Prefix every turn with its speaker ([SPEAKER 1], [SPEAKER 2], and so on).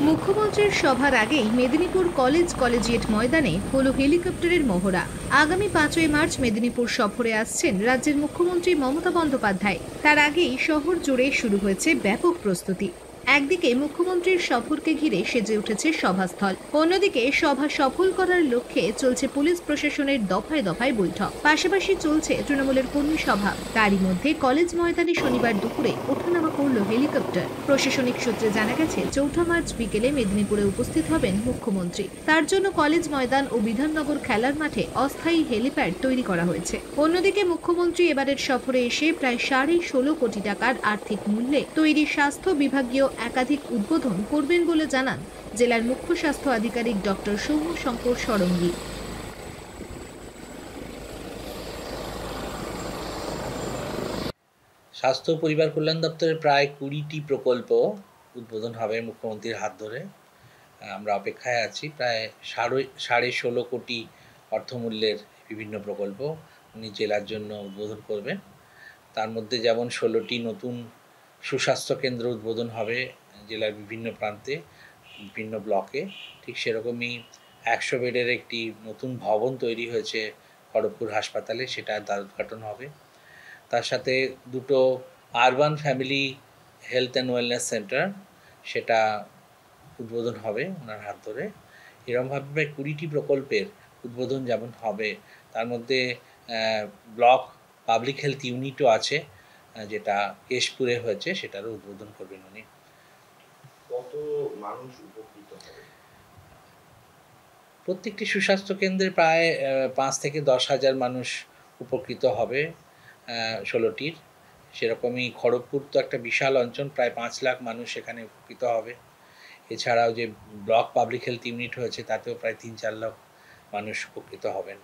[SPEAKER 1] মুখ্যমন্ত্রীর সভার আগেই মেদিনীপুর কলেজিয়েট ময়দানে হলো হেলিকপ্টারের মহড়া। আগামী 5ই মার্চ মেদিনীপুর সফরে আসছেন রাজ্যের মুখ্যমন্ত্রী মমতা বন্দ্যোপাধ্যায়। তার আগেই শহর জুড়ে শুরু হয়েছে ব্যাপক প্রস্তুতি। একদিকে মুখ্যমন্ত্রীর সফরকে ঘিরে সেজে উঠেছে সভাস্থল, অন্যদিকে সভা সফল করার লক্ষ্যে চলছে পুলিশ প্রশাসনের দফায় দফায় বৈঠক। পাশাপাশি চলছে তৃণমূলের কর্মী সভা। তারই মধ্যে কলেজ ময়দানে শনিবার দুপুরে ওঠানামা করল হেলিকপ্টার। প্রশাসনিক সূত্রে জানা গেছে 4 মার্চ বিকেলে মেদিনীপুরে উপস্থিত হবেন মুখ্যমন্ত্রী। তার জন্য কলেজ ময়দান ও বিধাননগর খেলার মাঠে অস্থায়ী হেলিপ্যাড তৈরি করা হয়েছে। অন্যদিকে মুখ্যমন্ত্রী এবারের সফরে এসে প্রায় 16.5 কোটি টাকার আর্থিক মূল্যে তৈরি স্বাস্থ্য বিভাগীয় একাধিক উদ্বোধন করবেন বলে জানান জেলার মুখ্য স্বাস্থ্য আধিকারিক ডক্টর সৌম্য শঙ্কর ষড়ঙ্গী।
[SPEAKER 2] স্বাস্থ্য ও পরিবার কল্যাণ দপ্তরের প্রায় 20টি প্রকল্প উদ্বোধন হবে মুখ্যমন্ত্রীর হাত ধরে। আমরা অপেক্ষায় আছি। প্রায় 16.5 কোটি অর্থমূল্যের বিভিন্ন প্রকল্প উনি জেলার জন্য উদ্বোধন করবেন। তার মধ্যে যেমন 16টি নতুন সুস্বাস্থ্য কেন্দ্র উদ্বোধন হবে জেলার বিভিন্ন প্রান্তে, বিভিন্ন ব্লকে। ঠিক সেরকমই 100 বেডের একটি নতুন ভবন তৈরি হয়েছে খড়গপুর হাসপাতালে, সেটা তার উদ্ঘাটন হবে। তার সাথে দুটো urban family health and wellness centre, সেটা উদ্বোধন হবে ওনার হাত ধরে। এরকমভাবে প্রায় 20টি প্রকল্পের উদ্বোধন যেমন হবে, তার মধ্যে ব্লক পাবলিক হেলথ ইউনিটও আছে, যেটা কেশপুরে হয়েছে, সেটারও উদ্বোধন করবেন উনি।
[SPEAKER 3] কত মানুষ উপকৃত হবে?
[SPEAKER 2] প্রত্যেকটি সুস্বাস্থ্য কেন্দ্রে প্রায় 5 থেকে 10 হাজার মানুষ উপকৃত হবে 16টির। সেরকমই খড়গপুর তো একটা বিশাল অঞ্চল, প্রায় 5 লাখ মানুষ সেখানে উপকৃত হবে। এছাড়াও যে ব্লক পাবলিক হেলথ ইউনিট হয়েছে তাতেও প্রায় 3-4 লাখ মানুষ উপকৃত হবেন।